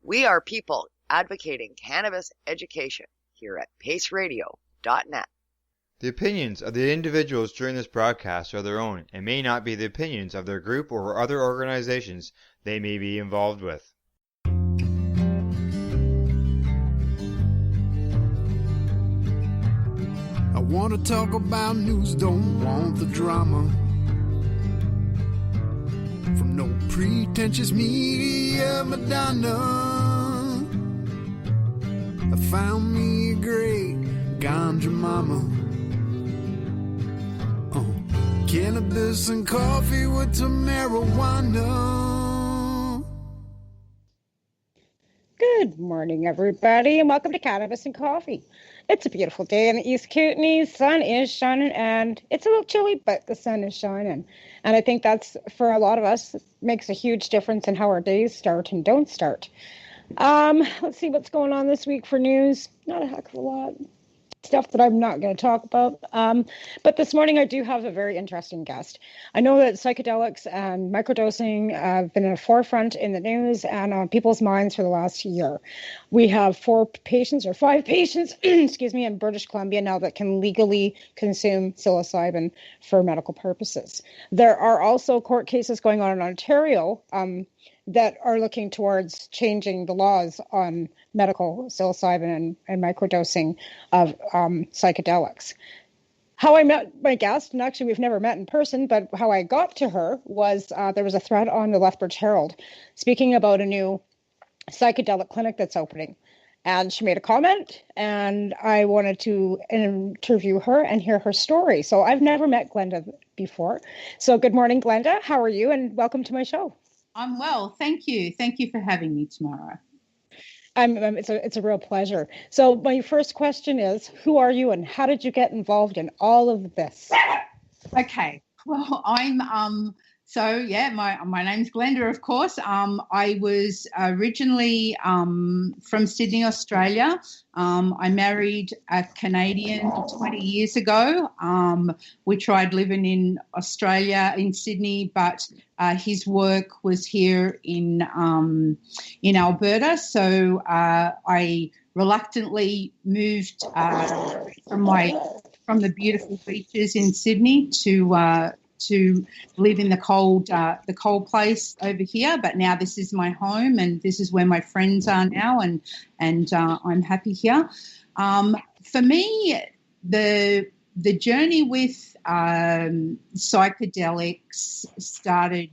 We are people advocating cannabis education here at paceradio.net. The opinions of the individuals during this broadcast are their own and may not be the opinions of their group or other organizations they may be involved with. I want to talk about news, don't want the drama. From no pretentious media Madonna. I found me a great ganja mama. Cannabis and coffee with Tamarijuana. Good morning, everybody, and welcome to Cannabis and Coffee. It's a beautiful day in the East Kootenay. Sun is shining, and it's a little chilly, but the sun is shining. And I think that's, for a lot of us, makes a huge difference in how our days start and don't start. Let's see what's going on this week for news. Not a heck of a lot. Stuff that I'm not going to talk about. But this morning I do have a very interesting guest. I know that psychedelics and microdosing have been in the forefront in the news and on people's minds for the last year. We have 5 patients, excuse me, in British Columbia now that can legally consume psilocybin for medical purposes. There are also court cases going on in Ontario that are looking towards changing the laws on medical psilocybin and microdosing of psychedelics. How I met my guest, and actually we've never met in person, but how I got to her was there was a thread on the Lethbridge Herald speaking about a new psychedelic clinic that's opening. And she made a comment, and I wanted to interview her and hear her story. So I've never met Glenda before. So good morning, Glenda. How are you? And welcome to my show. I'm well, thank you. Thank you for having me, Tamara. It's a real pleasure. So my first question is, who are you and how did you get involved in all of this? Okay, well, I'm my name's Glenda, of course. I was originally from Sydney, Australia. I married a Canadian 20 years ago. We tried living in Australia, in Sydney, but his work was here in Alberta. So I reluctantly moved from the beautiful beaches in Sydney to live in the cold place over here, but now this is my home and this is where my friends are now, and I'm happy here. For me, the journey with psychedelics started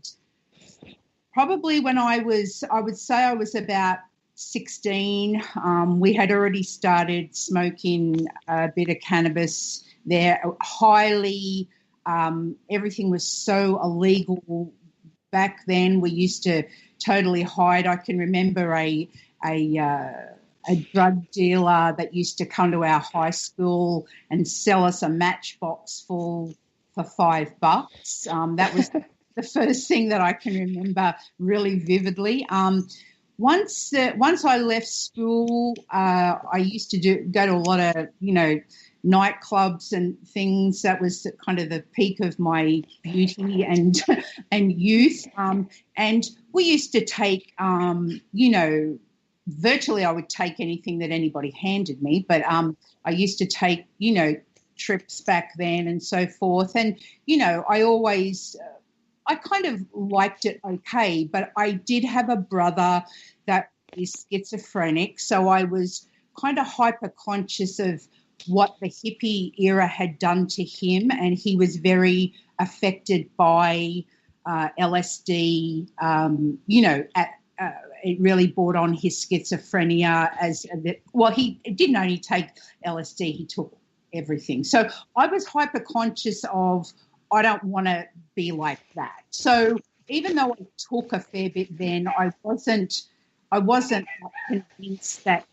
probably when I would say I was about 16. We had already started smoking a bit of cannabis there, highly. Everything was so illegal back then. We used to totally hide. I can remember a drug dealer that used to come to our high school and sell us a matchbox full for $5. That was the first thing that I can remember really vividly. Once I left school, I used to go to a lot of nightclubs and things. That was kind of the peak of my beauty and youth. And we used to take, virtually I would take anything that anybody handed me, but I used to take, trips back then and so forth. And, I kind of liked it okay, but I did have a brother that is schizophrenic, so I was kind of hyper-conscious of what the hippie era had done to him, and he was very affected by LSD. It really brought on his schizophrenia he didn't only take LSD, he took everything. So I was hyper-conscious of, I don't want to be like that. So even though I took a fair bit then, I wasn't convinced that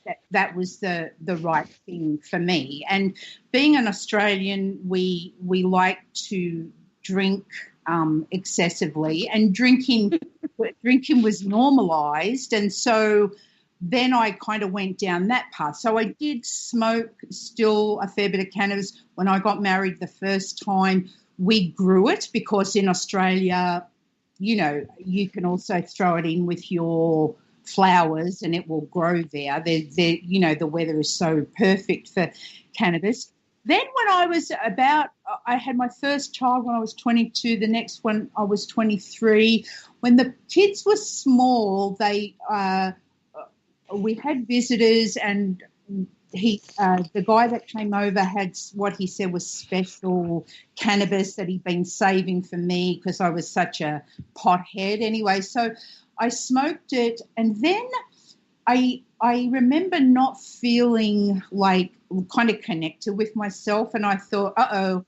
was the right thing for me. And being an Australian, we like to drink excessively, and drinking was normalised, and so then I kind of went down that path. So I did smoke still a fair bit of cannabis. When I got married the first time, we grew it because in Australia, you can also throw it in with your flowers and it will grow there. The weather is so perfect for cannabis. Then when I had my first child when I was 22, the next one I was 23. When the kids were small, we had visitors, and the guy that came over had what he said was special cannabis that he'd been saving for me because I was such a pothead. Anyway, so I smoked it, and then I remember not feeling like kind of connected with myself, and I thought, I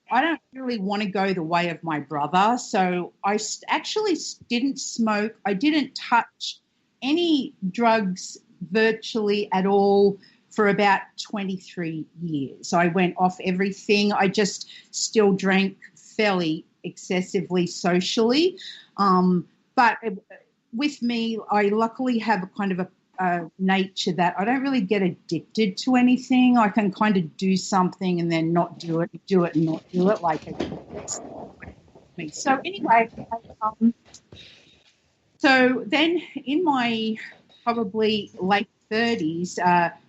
don't really want to go the way of my brother. So I actually didn't smoke. I didn't touch any drugs virtually at all for about 23 years. I went off everything. I just still drank fairly excessively socially. But with me, I luckily have a kind of a nature that I don't really get addicted to anything. I can kind of do something and then not do it and not do it. Like me. So anyway, so then in my probably late 30s,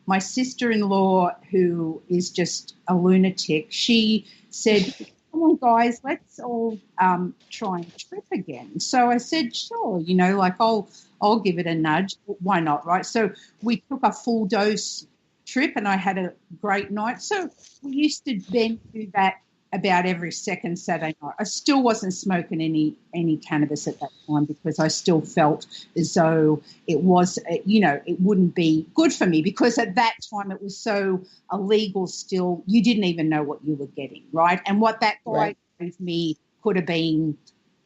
my sister-in-law, who is just a lunatic, she said, come on, guys, let's all try and trip again. So I said, sure, I'll give it a nudge. Why not, right? So we took a full dose trip and I had a great night. So we used to then do that about every second Saturday night. I still wasn't smoking any cannabis at that time because I still felt as though it was, it wouldn't be good for me because at that time it was so illegal still. You didn't even know what you were getting, right? And what that guy gave me could have been,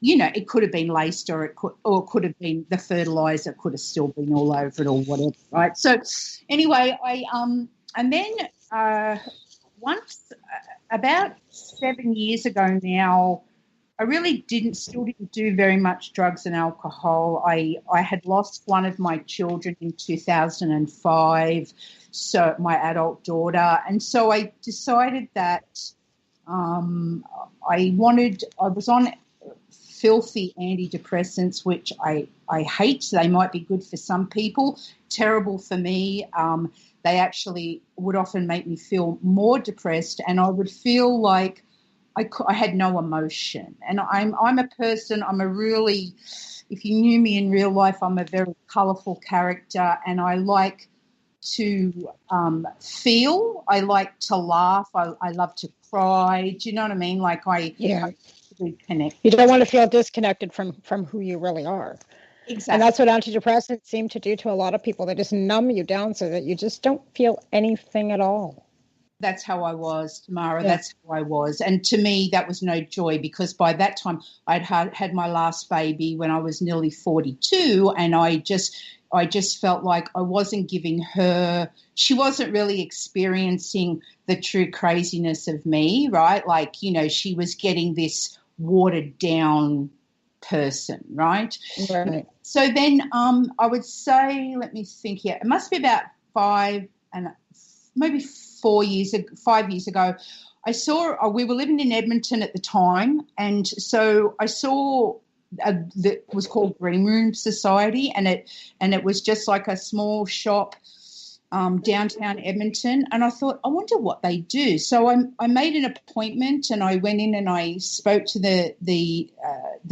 it could have been laced or it could have been the fertilizer could have still been all over it or whatever, right? So anyway, and then once about 7 years ago now, I really still didn't do very much drugs and alcohol. I had lost one of my children in 2005, so my adult daughter, and so I decided that I was on filthy antidepressants, which I hate. They might be good for some people, terrible for me. They actually would often make me feel more depressed, and I would feel like I had no emotion. And I'm a person, if you knew me in real life, I'm a very colourful character, and I like to feel. I like to laugh. I love to cry. Do you know what I mean? I connect. You don't want to feel disconnected from who you really are. Exactly. And that's what antidepressants seem to do to a lot of people. They just numb you down so that you just don't feel anything at all. That's how I was, Tamara. Yeah. That's how I was. And to me, that was no joy because by that time I'd had my last baby when I was nearly 42, and I just felt like I wasn't giving her – she wasn't really experiencing the true craziness of me, right? She was getting this watered down person, right? Right. So then I would say, let me think here, it must be about 5 years ago, I saw, we were living in Edmonton at the time, and so I saw that was called Green Room Society, and it was just like a small shop downtown Edmonton, and I thought, I wonder what they do. So I made an appointment, and I went in and I spoke to the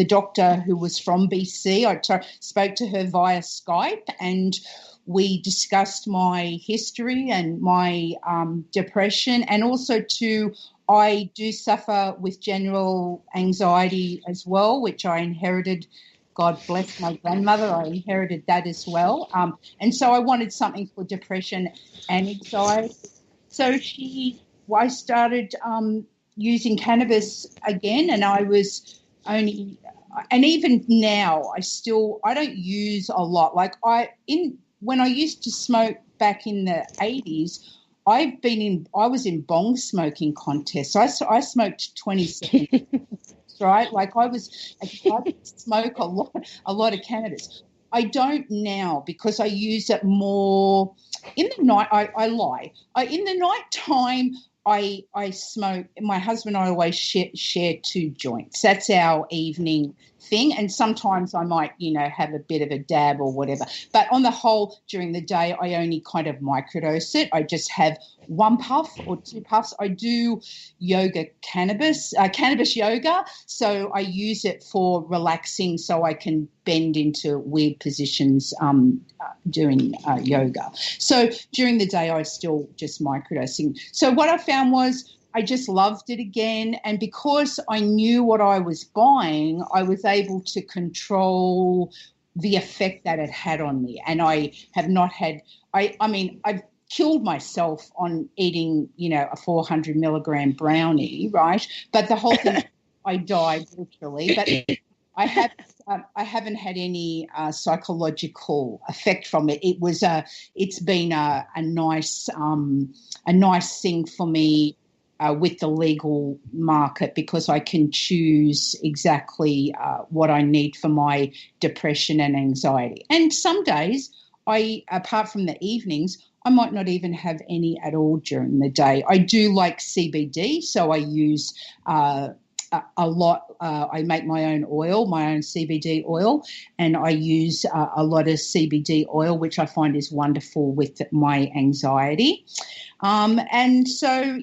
doctor who was from BC. I spoke to her via Skype, and we discussed my history and my depression, and also I do suffer with general anxiety as well, which I inherited. God bless my grandmother. I inherited that as well. And so I wanted something for depression and anxiety. So I started using cannabis again, and I was only, and even now I don't use a lot. When I used to smoke back in the 80s, I was in bong smoking contests. I smoked 27. Right, I smoke a lot of cannabis. I don't now because I use it more in the night. I lie. In the night time, I smoke. My husband and I always share 2 joints. That's our evening thing. And sometimes I might, have a bit of a dab or whatever. But on the whole, during the day, I only kind of microdose it. I just have one puff or two puffs. I do cannabis yoga. So I use it for relaxing so I can bend into weird positions doing yoga. So during the day, I still just microdosing. So what I found was I just loved it again. And because I knew what I was buying, I was able to control the effect that it had on me. And I have not had, I've killed myself on eating, a 400 milligram brownie, right? But the whole thing, I died literally. But I haven't had any psychological effect from it. It's been a nice thing for me with the legal market, because I can choose exactly what I need for my depression and anxiety. And some days, apart from the evenings, I might not even have any at all during the day. I do like CBD, so I use a lot. I make my own oil, my own CBD oil, and I use a lot of CBD oil, which I find is wonderful with my anxiety. And so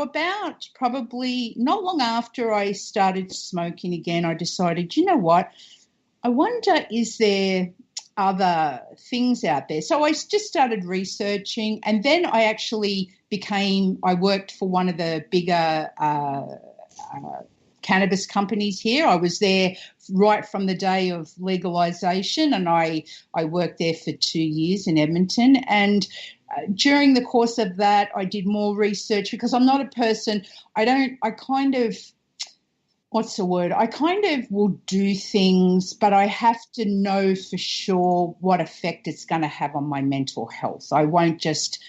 about probably not long after I started smoking again, I decided, you know what, I wonder, is there other things out there? So I just started researching, and then I actually I worked for one of the bigger cannabis companies here. I was there right from the day of legalization, and I worked there for 2 years in Edmonton. And during the course of that, I did more research, because I'm not a person, I kind of will do things, but I have to know for sure what effect it's going to have on my mental health. I won't just,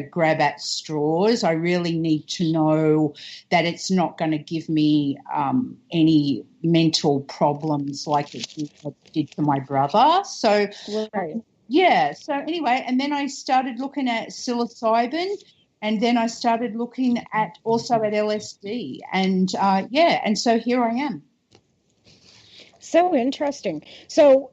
grab at straws. I really need to know that it's not going to give me any mental problems like it did for my brother. So, Right. yeah. So anyway, and then I started looking at psilocybin. And then I started looking at LSD, and and so here I am. So interesting. So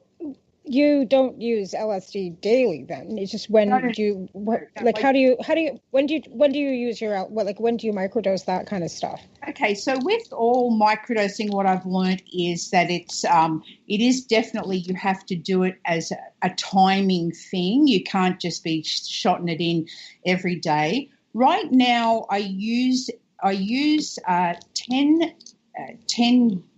you don't use LSD daily then? It's just when do you when do you use when do you microdose, that kind of stuff? Okay, so with all microdosing, what I've learned is that it is definitely, you have to do it as a timing thing. You can't just be shotting it in every day. Right now, I use 10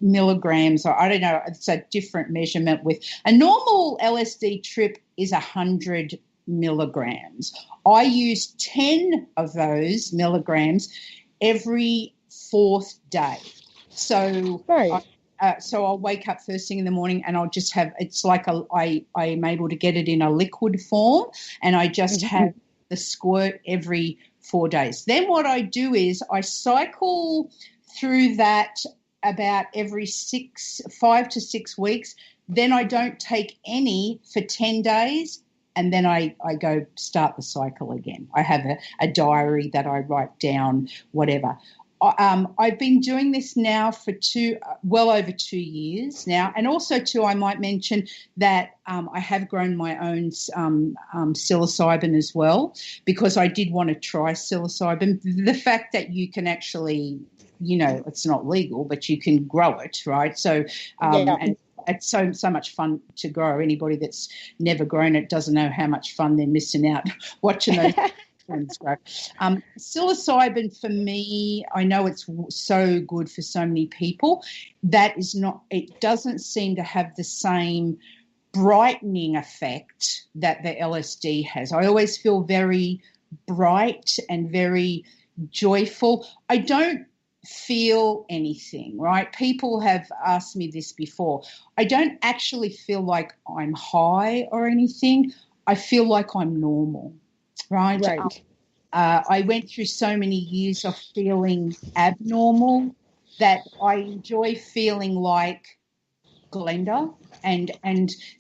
milligrams, or I don't know, it's a different measurement. With a normal LSD trip is 100 milligrams. I use 10 of those milligrams every fourth day. So, right. So I'll wake up first thing in the morning, and I'll just have, it's like I am able to get it in a liquid form, and I just have the squirt every 4 days. Then what I do is I cycle through that about every 5 to 6 weeks. Then I don't take any for 10 days, and then I go start the cycle again. I have a diary that I write down whatever. I've been doing this now for well over 2 years now. And also, too, I might mention that I have grown my own psilocybin as well, because I did want to try psilocybin. The fact that you can actually, it's not legal, but you can grow it, right? So, and it's so much fun to grow. Anybody that's never grown it doesn't know how much fun they're missing out watching those. Psilocybin, for me, I know it's so good for so many people. It doesn't seem to have the same brightening effect that the LSD has. I always feel very bright and very joyful. I don't feel anything, right? People have asked me this before. I don't actually feel like I'm high or anything. I feel like I'm normal. Right. I went through so many years of feeling abnormal that I enjoy feeling like Glenda, and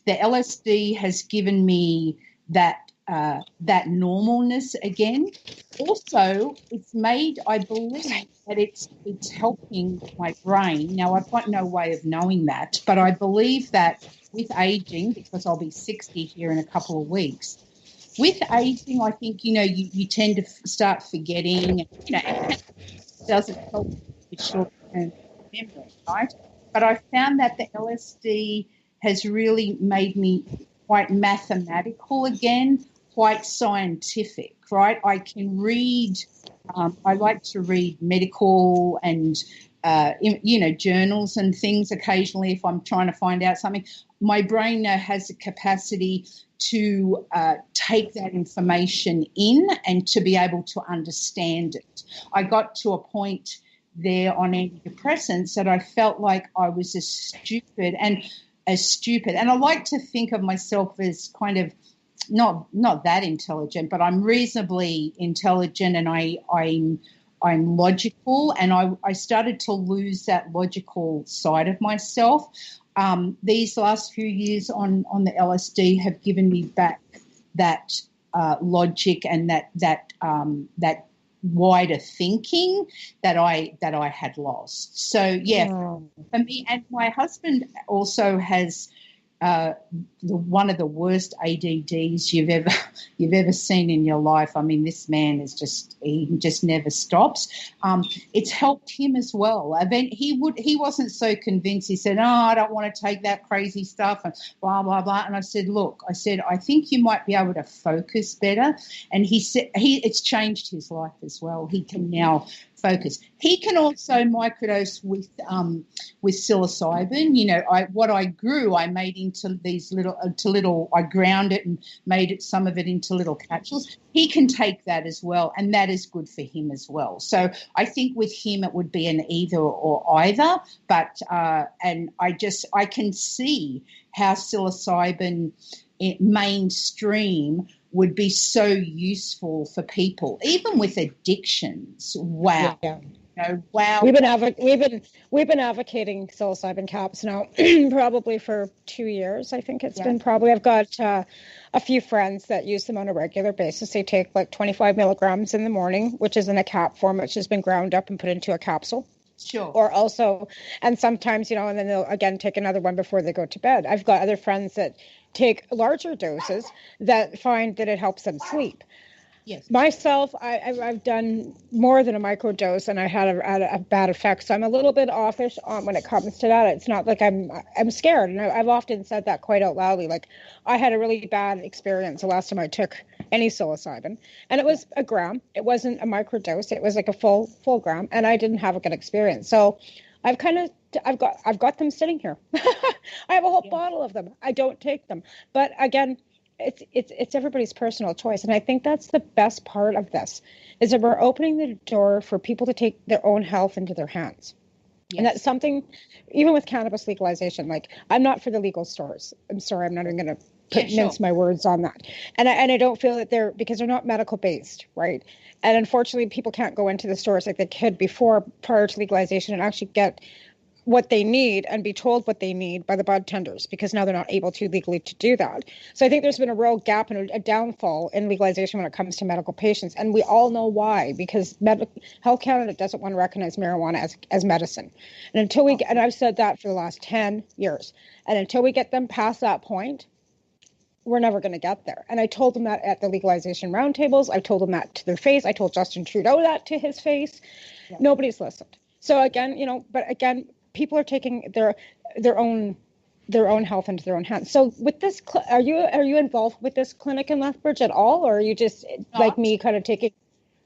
the LSD has given me that that normalness again. Also, it's made, I believe that it's helping my brain. Now, I've got no way of knowing that, but I believe that with aging, because I'll be 60 here in a couple of weeks, with aging, I think, you tend to start forgetting, and it doesn't help with short-term memory, right? But I found that the LSD has really made me quite mathematical again, quite scientific, right? I can read, I like to read medical and, journals and things occasionally if I'm trying to find out something. My brain now has the capacity to take that information in and to be able to understand it. I got to a point there on antidepressants that I felt like I was as stupid. And I like to think of myself as kind of not that intelligent, but I'm reasonably intelligent, and I'm logical, and I started to lose that logical side of myself. These last few years on the LSD have given me back that logic and that wider thinking that I had lost. So yeah, for me, and my husband also has one of the worst ADDs you've ever seen in your life. I mean, this man is he just never stops. It's helped him as well. He wasn't so convinced. He said, "Oh, I don't want to take that crazy stuff," and blah blah blah. And I said, "Look, I think you might be able to focus better." And he said, it's changed his life as well. He can now focus. He can also microdose with psilocybin. What I grew, I made into these little. I ground it and made some of it into little capsules. He can take that as well, and that is good for him as well. So I think with him it would be an either or either. But and I can see how psilocybin mainstream would be so useful for people, even with addictions. Wow. Yeah. Wow. We've been advocating psilocybin caps now probably for 2 years. I think it's been probably. I've got a few friends that use them on a regular basis. They take like 25 milligrams in the morning, which is in a cap form, which has been ground up and put into a capsule. Sure. Or also, and sometimes, and then they'll again take another one before they go to bed. I've got other friends that take larger doses that find that it helps them sleep. Yes. Myself, I've done more than a microdose, and I had a bad effect. So I'm a little bit offish when it comes to that. It's not like I'm scared, and I've often said that quite out loudly. Like, I had a really bad experience the last time I took any psilocybin, and it was a gram. It wasn't a microdose. It was like a full gram, and I didn't have a good experience. So I've got them sitting here. I have a whole bottle of them. I don't take them, but again, it's everybody's personal choice, and I think that's the best part of this, is that we're opening the door for people to take their own health into their hands. Yes. And that's something, even with cannabis legalization. Like, I'm not for the legal stores. I'm sorry, I'm not even going to mince my words on that. And I don't feel that because they're not medical based, right? And unfortunately, people can't go into the stores like they could prior to legalization and actually get what they need and be told what they need by the bud tenders, because now they're not able to legally to do that. So I think there's been a real gap and a downfall in legalization when it comes to medical patients. And we all know why, because Health Canada doesn't want to recognize marijuana as medicine. And and I've said that for the last 10 years. And until we get them past that point, we're never going to get there. And I told them that at the legalization roundtables. I told them that to their face. I told Justin Trudeau that to his face. Yeah. Nobody's listened. So again, people are taking their own health into their own hands. So with this, are you involved with this clinic in Lethbridge at all, or are you just like me, kind of taking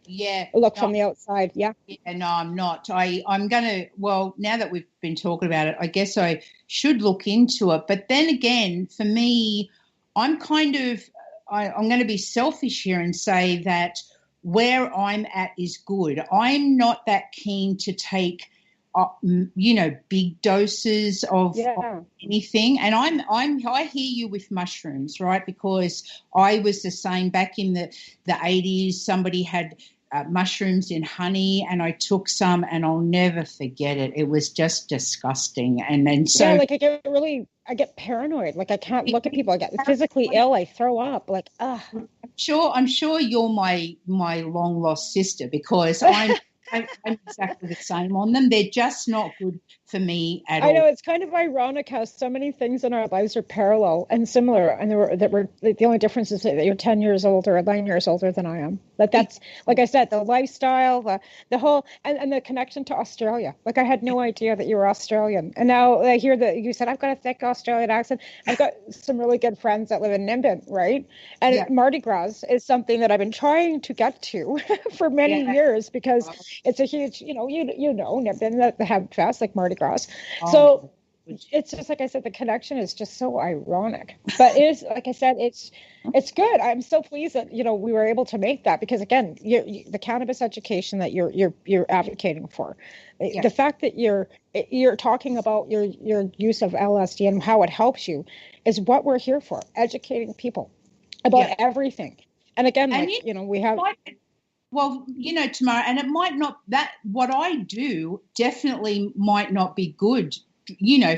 a look from the outside? Yeah. No, I'm not. I'm gonna. Well, now that we've been talking about it, I guess I should look into it. But then again, for me, I'm kind of. I'm going to be selfish here and say that where I'm at is good. I'm not that keen to take big doses of anything. And I hear you with mushrooms, right? Because I was the same back in the 80s. Somebody had mushrooms in honey, and I took some, and I'll never forget it. It was just disgusting. And then so I get paranoid. Like, I can't look at people. I get physically ill. I throw up. Like, I'm sure you're my long lost sister, because I'm exactly the same on them. They're just not good for me at all. I know, it's kind of ironic how so many things in our lives are parallel and similar, and the only difference is that you're 10 years older or 9 years older than I am. That's like I said, the lifestyle, the whole, and the connection to Australia. Like, I had no idea that you were Australian, and now I hear that you said I've got a thick Australian accent. I've got some really good friends that live in Nimbin, right? And Mardi Gras is something that I've been trying to get to for many years, because it's a huge, Nimbin, that they have fest like Mardi Gras. So it's just like I said, the connection is just so ironic. But it is, like I said, it's good. I'm so pleased that we were able to make that, because again, the cannabis education that you're advocating for, the fact that you're talking about your use of LSD and how it helps you is what we're here for, educating people about everything. And again, we have. Well, Tamara, and it might not, that what I do definitely might not be good,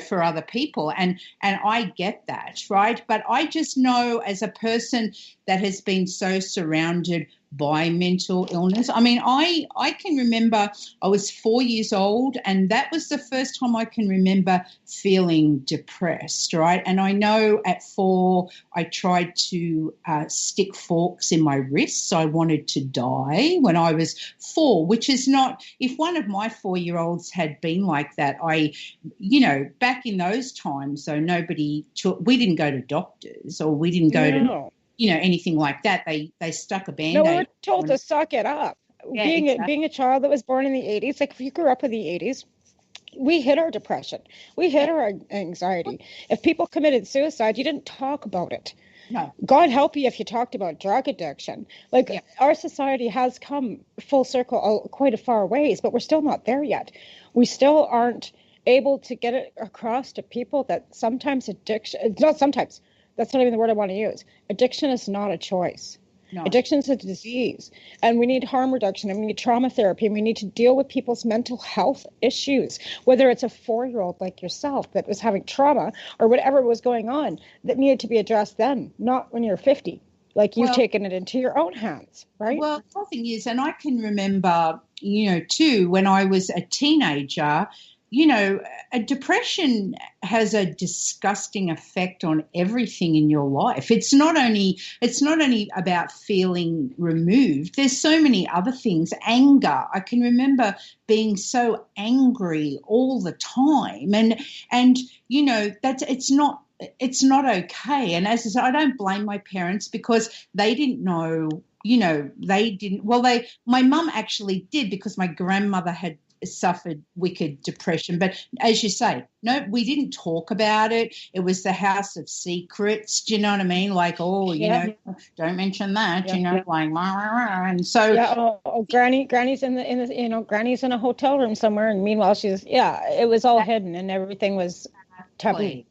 for other people. And I get that, right? But I just know, as a person that has been so surrounded by mental illness. I mean, I can remember I was 4 years old, and that was the first time I can remember feeling depressed, right? And I know at 4 I tried to stick forks in my wrists. I wanted to die when I was 4, which is not, if one of my 4-year-olds had been like that, back in those times, so we didn't go to doctors, or we didn't go to anything like that. They stuck a Band-Aid. No, we were told to suck it up. Being a child that was born in the 80s, like if you grew up in the 80s, we hit our depression. We hit our anxiety. If people committed suicide, you didn't talk about it. No. God help you if you talked about drug addiction. Our society has come full circle quite a far ways, but we're still not there yet. We still aren't able to get it across to people that sometimes that's not even the word I want to use. Addiction is not a choice. No. Addiction is a disease, and we need harm reduction, and we need trauma therapy, and we need to deal with people's mental health issues, whether it's a 4-year-old like yourself that was having trauma or whatever was going on that needed to be addressed then, not when you're 50. Like, you've taken it into your own hands, right? Well, the thing is, and I can remember, too, when I was a teenager, a depression has a disgusting effect on everything in your life. It's not only about feeling removed. There's so many other things. Anger. I can remember being so angry all the time, and it's not okay. And as I said, I don't blame my parents, because they didn't know. They didn't. Well, my mum actually did, because my grandmother had suffered wicked depression. But as you say, no, we didn't talk about it. It was the house of secrets. Do you know what I mean? Like, don't mention that. Like, and so Granny's in the Granny's in a hotel room somewhere, and meanwhile it was all hidden and everything was taboo.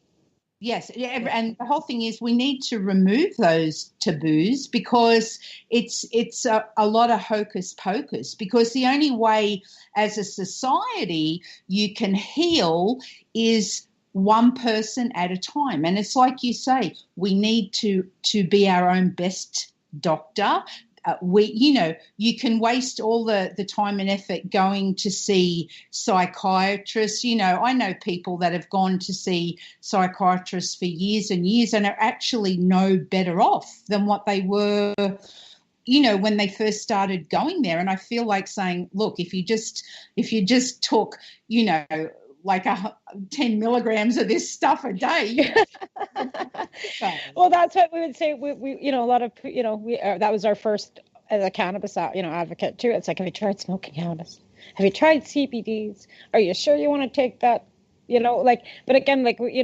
Yes, and the whole thing is, we need to remove those taboos, because it's a lot of hocus pocus, because the only way as a society you can heal is one person at a time. And it's like you say, we need to be our own best doctor. You can waste all the time and effort going to see psychiatrists. I know people that have gone to see psychiatrists for years and years and are actually no better off than what they were, when they first started going there. And I feel like saying, look, if you just took, like 10 milligrams of this stuff a day. Well, that's what we would say. We a lot of, that was our first as a cannabis, advocate too. It's like, have you tried smoking cannabis? Have you tried CBDs? Are you sure you want to take that? But again, you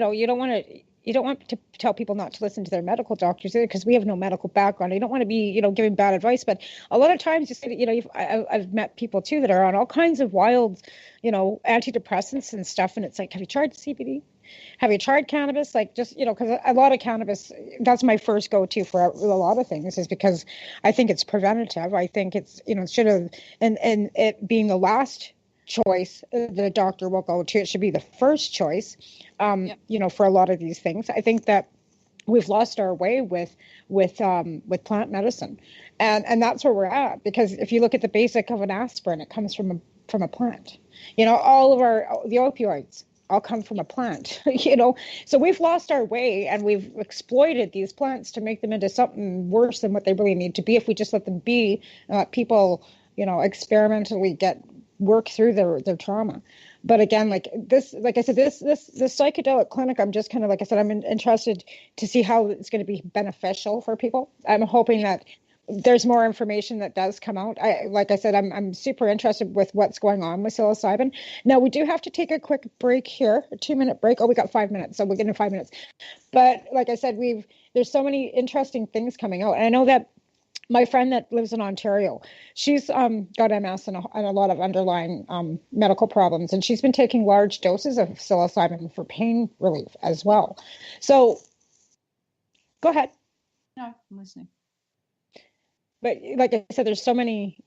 don't want to tell people not to listen to their medical doctors either, because we have no medical background. You don't want to be, giving bad advice. But a lot of times you say that, I've met people too that are on all kinds of wild, antidepressants and stuff. And it's like, have you tried CBD? Have you tried cannabis? Like, just, because a lot of cannabis, that's my first go-to for a lot of things, is because I think it's preventative. I think it's, it should have, and it being the last choice the doctor will go to, it should be the first choice, for a lot of these things. I think that we've lost our way with plant medicine, and that's where we're at. Because if you look at the basic of an aspirin, it comes from a plant. All of the opioids all come from a plant. So we've lost our way, and we've exploited these plants to make them into something worse than what they really need to be. If we just let them be, people experimentally work through their trauma. But again, like I said, this psychedelic clinic, I'm just kind of, like I said, I'm interested to see how it's going to be beneficial for people. I'm hoping that there's more information that does come out. Like I said, I'm super interested with what's going on with psilocybin. Now, we do have to take a quick break here, a 2-minute break. Oh, we got 5 minutes, so we're getting 5 minutes. But like I said, there's so many interesting things coming out. And I know that my friend that lives in Ontario, she's got MS and a lot of underlying medical problems, and she's been taking large doses of psilocybin for pain relief as well. So, go ahead. No, I'm listening. But like I said, there's so many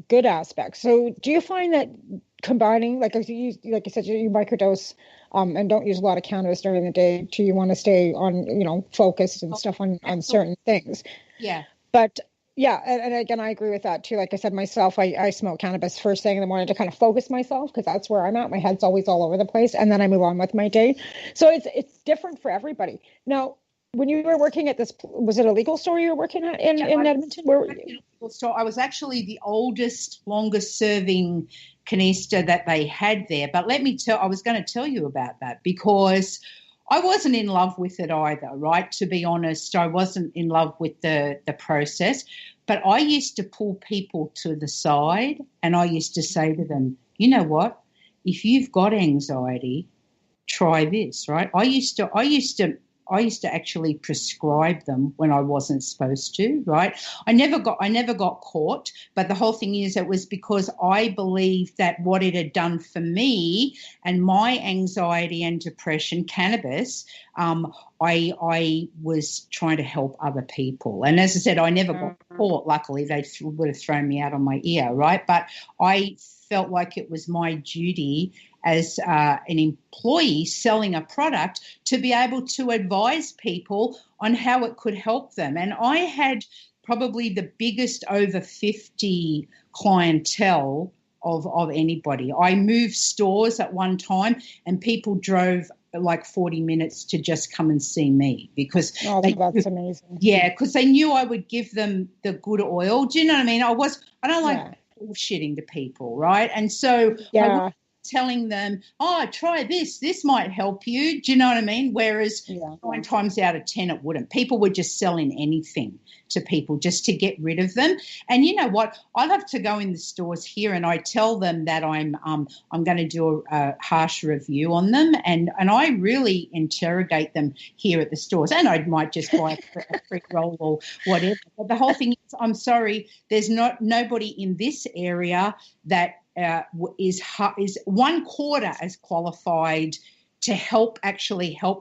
good aspects. So do you find that combining, like I said, you microdose and don't use a lot of cannabis during the day, do you want to stay on, focused and stuff on certain things? Yeah. But yeah, and again, I agree with that too. Like I said, myself, I smoke cannabis first thing in the morning to kind of focus myself, because that's where I'm at. My head's always all over the place, and then I move on with my day. So it's different for everybody. Now, when you were working at this, was it a legal store you were working at in Edmonton? Where were you? I was actually the oldest, longest serving canister that they had there. But I was going to tell you about that, because I wasn't in love with it either, right? To be honest, I wasn't in love with the process. But I used to pull people to the side, and I used to say to them, you know what? If you've got anxiety, try this, right? I used to actually prescribe them when I wasn't supposed to, right? I never got caught, but the whole thing is, it was because I believed that what it had done for me and my anxiety and depression, cannabis, I was trying to help other people. And as I said, I never got caught. Luckily, they would have thrown me out on my ear, right? But I felt like it was my duty as an employee selling a product to be able to advise people on how it could help them. And I had probably the biggest over 50 clientele of anybody. I moved stores at one time, and people drove like 40 minutes to just come and see me, because that's amazing. Yeah, because they knew I would give them the good oil. Do you know what I mean? I don't like bullshitting to people, right? And so I telling them, try this might help you. Do you know what I mean? Whereas 9 times out of 10 it wouldn't. People were just selling anything to people just to get rid of them. And you know what? I love to go in the stores here, and I tell them that I'm going to do a harsh review on them, and I really interrogate them here at the stores. And I might just buy a free roll or whatever. But the whole thing is, I'm sorry, there's nobody in this area that is 1/4 as qualified to help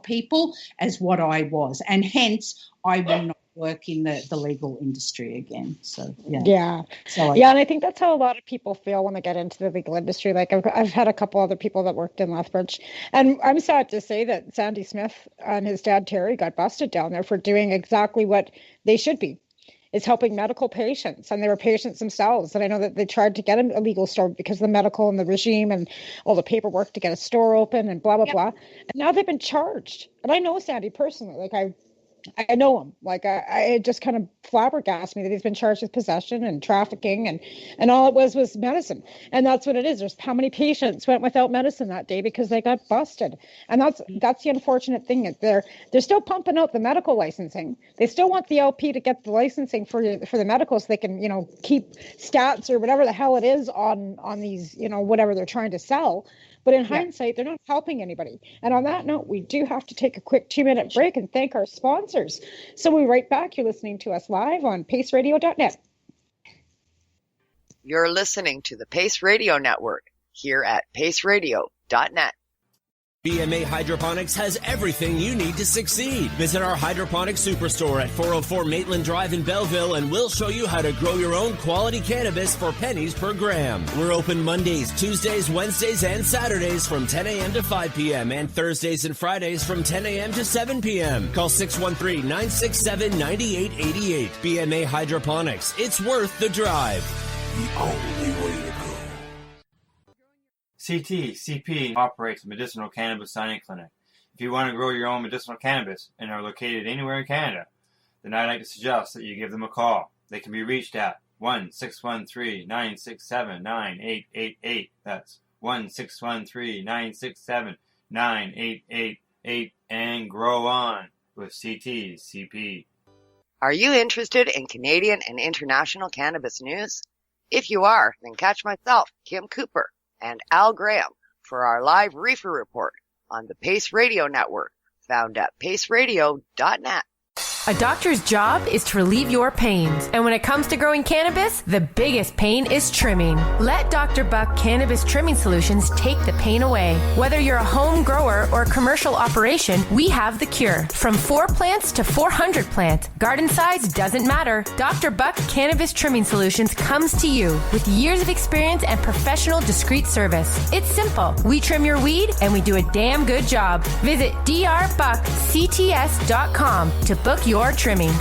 people as what I was, and hence I will not work in the legal industry again. So and I think that's how a lot of people feel when they get into the legal industry. Like I've had a couple other people that worked in Lethbridge, and I'm sad to say that Sandy Smith and his dad Terry got busted down there for doing exactly what they should be. Is helping medical patients, and they were patients themselves. And I know that they tried to get a legal store because of the medical and the regime and all the paperwork to get a store open and blah, blah, blah. And now they've been charged. And I know Sandy personally. Like I know him. Like it just kind of flabbergasted me that he's been charged with possession and trafficking, and all it was medicine. And that's what it is. There's how many patients went without medicine that day because they got busted. And that's the unfortunate thing. They're still pumping out the medical licensing. They still want the LP to get the licensing for the medical, so they can keep stats or whatever the hell it is on these whatever they're trying to sell. But in hindsight, they're not helping anybody. And on that note, we do have to take a quick 2-minute break and thank our sponsors. So we'll be right back. You're listening to us live on paceradio.net. You're listening to the Pace Radio Network here at paceradio.net. BMA Hydroponics has everything you need to succeed. Visit our Hydroponics Superstore at 404 Maitland Drive in Belleville, and we'll show you how to grow your own quality cannabis for pennies per gram. We're open Mondays, Tuesdays, Wednesdays, and Saturdays from 10 a.m. to 5 p.m. and Thursdays and Fridays from 10 a.m. to 7 p.m. Call 613-967-9888. BMA Hydroponics. It's worth the drive. The only way to go. CP operates a medicinal cannabis signing clinic. If you want to grow your own medicinal cannabis and are located anywhere in Canada, then I'd like to suggest that you give them a call. They can be reached at 1-613-967-9888. That's 1-613-967-9888, and grow on with CP. Are you interested in Canadian and international cannabis news? If you are, then catch myself, Kim Cooper, and Al Graham for our live reefer report on the Pace Radio Network, found at paceradio.net. A doctor's job is to relieve your pains. And when it comes to growing cannabis, the biggest pain is trimming. Let Dr. Buck Cannabis Trimming Solutions take the pain away. Whether you're a home grower or a commercial operation, we have the cure. From 4 plants to 400 plants, garden size doesn't matter. Dr. Buck Cannabis Trimming Solutions comes to you with years of experience and professional discreet service. It's simple. We trim your weed and we do a damn good job. Visit drbuckcts.com to book your trimming.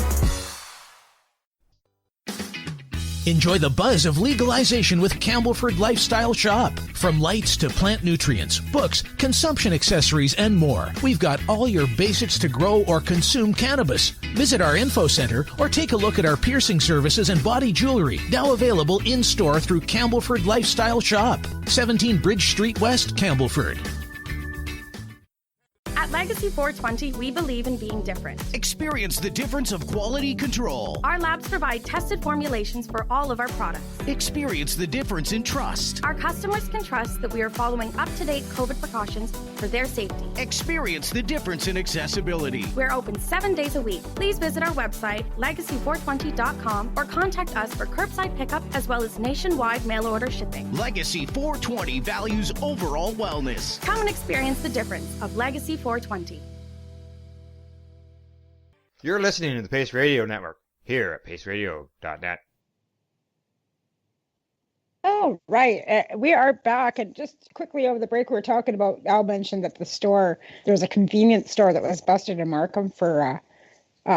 Enjoy the buzz of legalization with Campbellford Lifestyle Shop. From lights to plant nutrients, books, consumption accessories, and more, we've got all your basics to grow or consume cannabis. Visit our info center or take a look at our piercing services and body jewelry, now available in-store through Campbellford Lifestyle Shop, 17 Bridge Street West, Campbellford. At Legacy 420, we believe in being different. Experience the difference of quality control. Our labs provide tested formulations for all of our products. Experience the difference in trust. Our customers can trust that we are following up-to-date COVID precautions for their safety. Experience the difference in accessibility. We're open 7 days a week. Please visit our website, legacy420.com, or contact us for curbside pickup as well as nationwide mail order shipping. Legacy 420 values overall wellness. Come and experience the difference of Legacy 420. You're listening to the Pace Radio Network here at paceradio.net. Oh, right. We are back. And just quickly over the break, we were talking about, Al mentioned that there was a convenience store that was busted in Markham for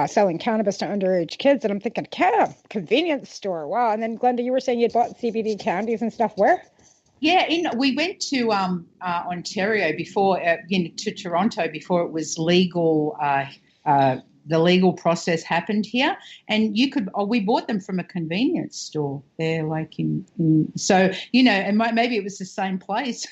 selling cannabis to underage kids. And I'm thinking, convenience store. Wow. And then, Glenda, you were saying you'd bought CBD candies and stuff. Where? Yeah, we went to Ontario before, to Toronto before it was legal. The legal process happened here, and we bought them from a convenience store there, like so, and maybe it was the same place.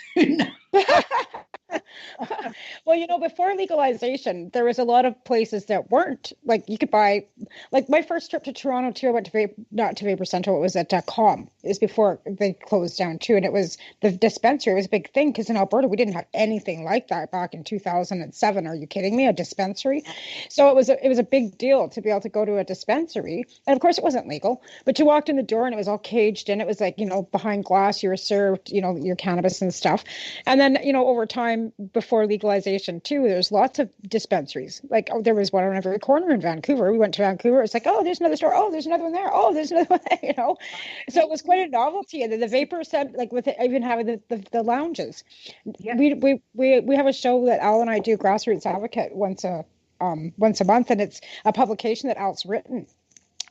Well, before legalization, there was a lot of places that weren't, like, you could buy, like, my first trip to Toronto too, I went to not to Vapor Central, it was at COM. It was before they closed down too, and it was the dispensary. It was a big thing because in Alberta we didn't have anything like that back in 2007. Are you kidding me? A dispensary? So it was a big deal to be able to go to a dispensary, and of course it wasn't legal, but you walked in the door and it was all caged in. It was like, behind glass, you were served, your cannabis and stuff. And then, over time, before legalization too, there's lots of dispensaries. Like, there was one on every corner in Vancouver. We went to Vancouver. It's like, oh, there's another store. Oh, there's another one there. Oh, there's another one there, So it was quite a novelty. And then the vapor set, like, with even having the lounges. Yeah. We have a show that Al and I do, Grassroots Advocate, once a month, and it's a publication that Al's written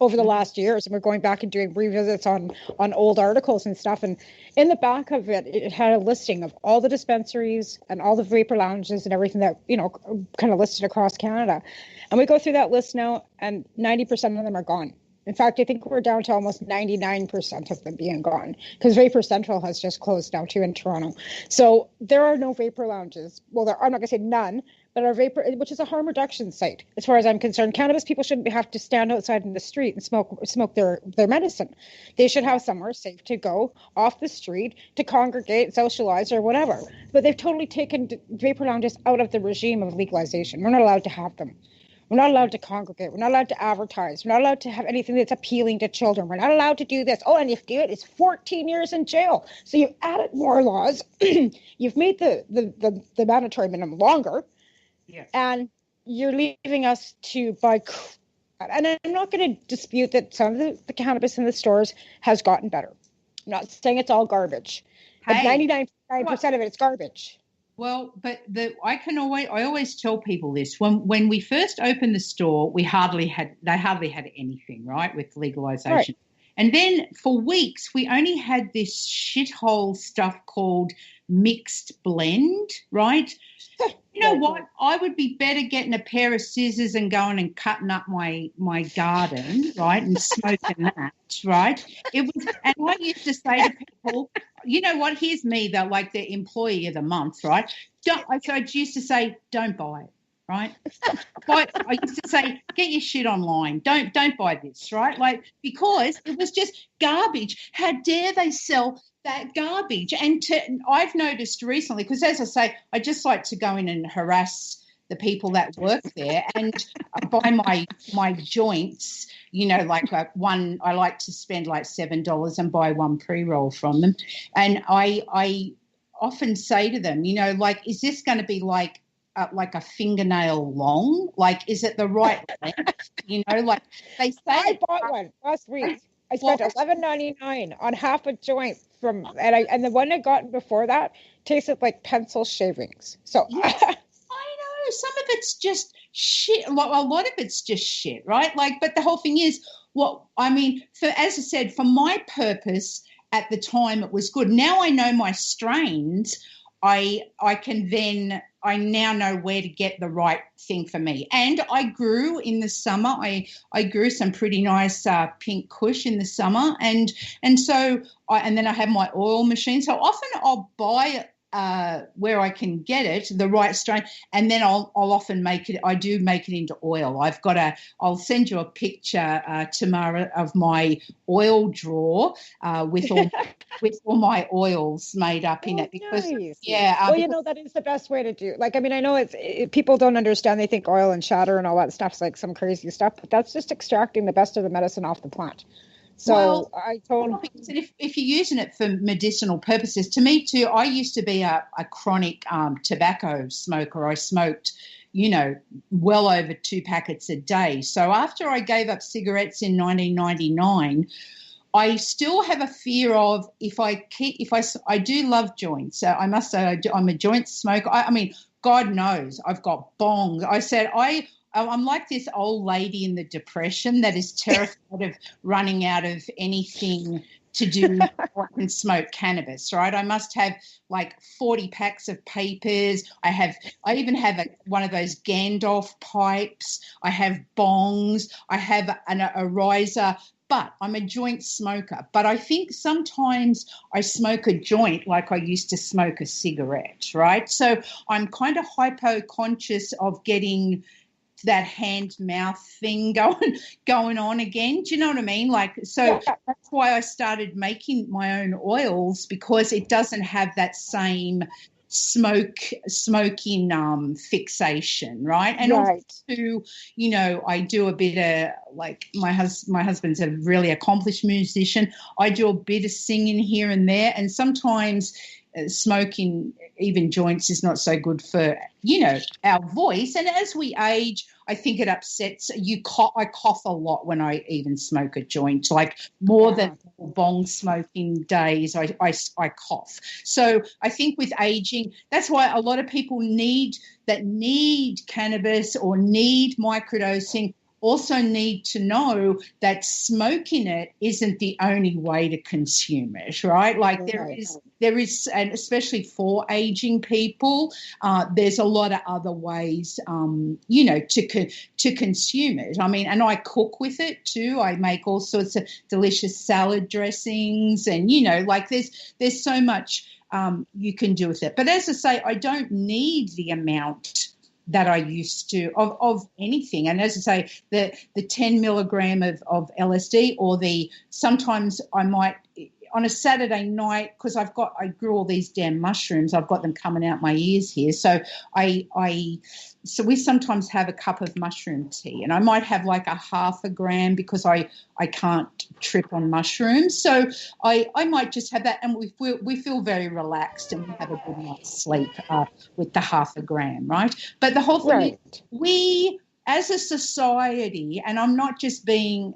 over the last years, and we're going back and doing revisits on old articles and stuff. And in the back of it, it had a listing of all the dispensaries and all the vapor lounges and everything that, kind of listed across Canada. And we go through that list now, and 90% of them are gone. In fact, I think we're down to almost 99% of them being gone, because Vapor Central has just closed down too in Toronto. So there are no vapor lounges. Well, I'm not going to say none, but our vapor, which is a harm reduction site, as far as I'm concerned. Cannabis people shouldn't have to stand outside in the street and smoke their medicine. They should have somewhere safe to go off the street to congregate, socialize, or whatever. But they've totally taken vapor lounges out of the regime of legalization. We're not allowed to have them. We're not allowed to congregate. We're not allowed to advertise. We're not allowed to have anything that's appealing to children. We're not allowed to do this. Oh, and if you do it, it's 14 years in jail. So you've added more laws. You've made the mandatory minimum longer. Yes. And you're leaving us to buy. And I'm not going to dispute that some of the cannabis in the stores has gotten better. I'm not saying it's all garbage. But 99% of it's garbage. Well, but I always tell people this. When we first opened the store, they hardly had anything, right, with legalization. Right. And then for weeks, we only had this shithole stuff called mixed blend, right? You know what? I would be better getting a pair of scissors and going and cutting up my garden, right, and smoking that, right? And I used to say to people, you know what? Here's me, though, like the employee of the month, right? So I used to say, don't buy it, right? I used to say, get your shit online. Don't buy this, right? Like, because it was just garbage. How dare they sell that garbage? And I've noticed recently, because as I say, I just like to go in and harass the people that work there and buy my joints, you know, like one, I like to spend like $7 and buy one pre-roll from them. And I often say to them, you know, like, is this going to be like a fingernail long? Like, is it the right length? You know, like they say. I bought one last week. I spent $11.99 on half a joint and the one I got before that tasted like pencil shavings. So yes, I know some of it's just shit. A lot of it's just shit, right? Like, but the whole thing is, as I said, for my purpose at the time, it was good. Now I know my strains. I now know where to get the right thing for me. And I grew in the summer. I grew some pretty nice pink kush in the summer, and so then I have my oil machine. So often I'll buy where I can get it, the right strain, and then I'll often make it. I do make it into oil. I'll send you a picture, Tamara, of my oil drawer with all my oils made up in it. Because nice. That is the best way to do. Like, I mean, I know people don't understand. They think oil and shatter and all that stuff's like some crazy stuff, but that's just extracting the best of the medicine off the plant. So I told if you're using it for medicinal purposes, to me too, I used to be a chronic tobacco smoker. I smoked, you know, well over 2 packets a day. So after I gave up cigarettes in 1999, I still have a fear of I do love joints. So I must say I'm a joint smoker. I mean, God knows I've got bongs. I said I'm like this old lady in the Depression that is terrified of running out of anything to do and smoke cannabis, right? I must have like 40 packs of papers. I even have one of those Gandalf pipes. I have bongs. I have a riser. But I'm a joint smoker. But I think sometimes I smoke a joint like I used to smoke a cigarette, right? So I'm kind of hypo-conscious of getting that hand-mouth thing going on again. Do you know what I mean? Like, so that's why I started making my own oils, because it doesn't have that same smoking fixation, right? And also, you know, I do a bit of, like, my husband's a really accomplished musician. I do a bit of singing here and there, and sometimes smoking even joints is not so good for, you know, our voice. And as we age, I think it upsets you. I cough a lot when I even smoke a joint, like more than bong smoking days. I cough. So I think with aging, that's why a lot of people need cannabis or need microdosing also need to know that smoking it isn't the only way to consume it, right? Like there is, and especially for aging people, there's a lot of other ways, you know, to consume it. I mean, and I cook with it too. I make all sorts of delicious salad dressings, and, you know, like there's so much you can do with it. But as I say, I don't need the amount that I used to of anything. And as I say, the 10 milligram of LSD, or sometimes I on a Saturday night, because I grew all these damn mushrooms. I've got them coming out my ears here. So so we sometimes have a cup of mushroom tea, and I might have like a half a gram because I can't trip on mushrooms. So I might just have that, and we feel very relaxed and we have a good night's sleep with the half a gram, right? But the whole thing is we, as a society, and I'm not just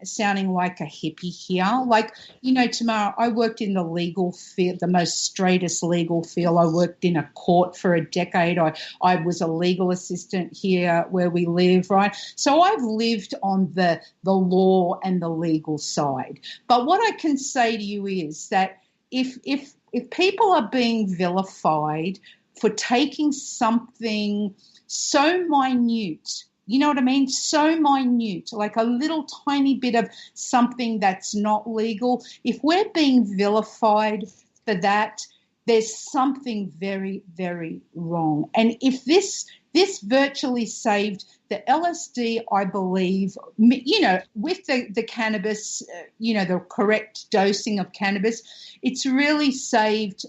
sounding like a hippie here, like, you know, Tamara, I worked in the legal field, the most straightest legal field. I worked in a court for a decade. I was a legal assistant here where we live, right? So I've lived on the law and the legal side. But what I can say to you is that if people are being vilified for taking something so minute, you know what I mean? So minute, like a little tiny bit of something that's not legal. If we're being vilified for that, there's something very, very wrong. And if this virtually saved the LSD, I believe, you know, with the cannabis, you know, the correct dosing of cannabis, it's really saved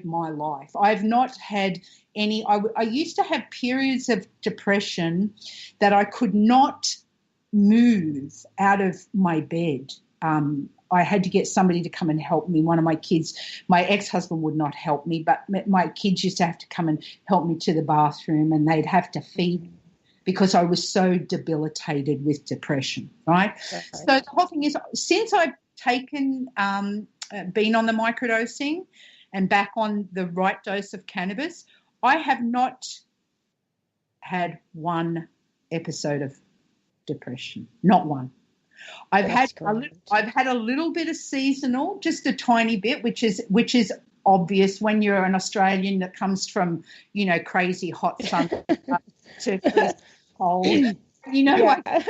my life. I've not had any. I used to have periods of depression that I could not move out of my bed. I had to get somebody to come and help me. One of my kids, my ex-husband would not help me, but my kids used to have to come and help me to the bathroom, and they'd have to feed me because I was so debilitated with depression, right? Okay. So the whole thing is, since I've taken, been on the microdosing and back on the right dose of cannabis, I have not had one episode of depression, not one. I've had a little bit of seasonal, just a tiny bit, which is obvious when you're an Australian that comes from, you know, crazy hot sun to cold. You know, yeah.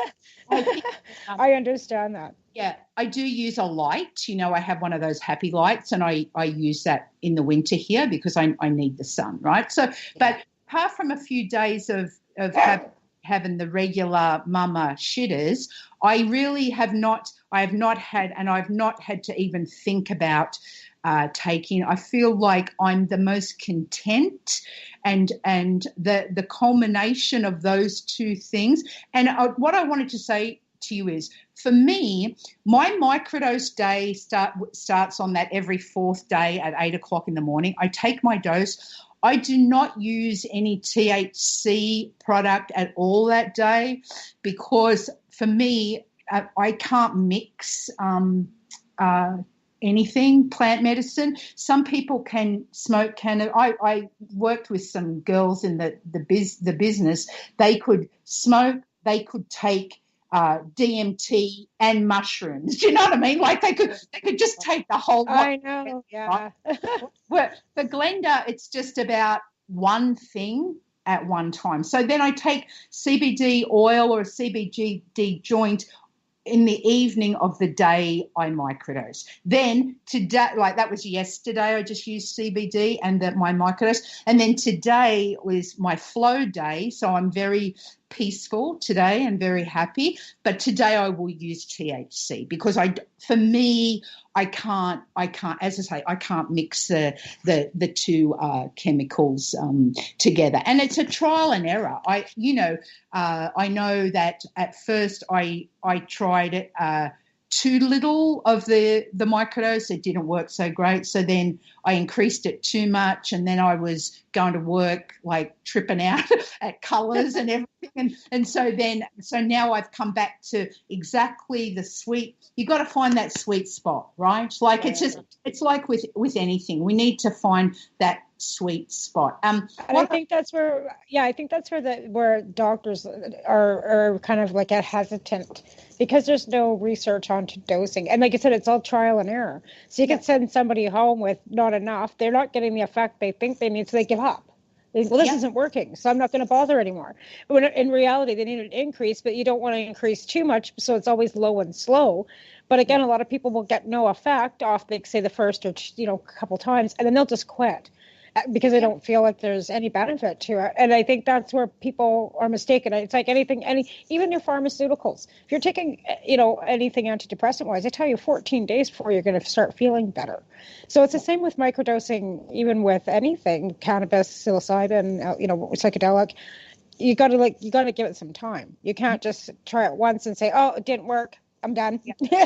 I understand that. Yeah, I do use a light. You know, I have one of those happy lights, and I use that in the winter here because I need the sun, right? So, but apart from a few days of having the regular mama shitters, I really have not. I have not had, and I've not had to even think about taking. I feel like I'm the most content, and the culmination of those two things. And what I wanted to say to you is, for me, my microdose day starts on that every fourth day at 8 o'clock in the morning. I take my dose. I do not use any THC product at all that day because for me, I can't mix anything, plant medicine. Some people can smoke cannabis. I worked with some girls in the business. They could smoke, they could take DMT and mushrooms. Do you know what I mean? Like they could just take the whole lot. I know, yeah. Well, for Glenda, it's just about one thing at one time. So then I take CBD oil or a CBD joint in the evening of the day I microdose. Then today, like that was yesterday, I just used CBD and my microdose. And then today was my flow day, so I'm very peaceful today and very happy. But today I will use THC because for me, I can't, as I say, I can't mix the two chemicals together. And it's a trial and error. I know that at first I tried it too little of the microdose. It didn't work so great. So then I increased it too much, and then I was going to work like tripping out at colours and everything. And so now I've come back to exactly the sweet. You got to find that sweet spot, right? Like it's like with anything. We need to find that sweet spot. And I think that's where, where doctors are kind of like hesitant because there's no research onto dosing. And like I said, it's all trial and error. So you can send somebody home with not enough. They're not getting the effect they think they need, so they give up. This isn't working, so I'm not going to bother anymore. When in reality, they need an increase, but you don't want to increase too much, so it's always low and slow. But again, a lot of people will get no effect off, say, the first or a couple times, and then they'll just quit. because they don't feel like there's any benefit to it. And I think that's where people are mistaken. It's like anything, even your pharmaceuticals. If you're taking, anything antidepressant wise, they tell you 14 days before you're going to start feeling better. So it's the same with microdosing, even with anything, cannabis, psilocybin, psychedelic. You got to give it some time. You can't just try it once and say, oh, it didn't work, I'm done. Yeah.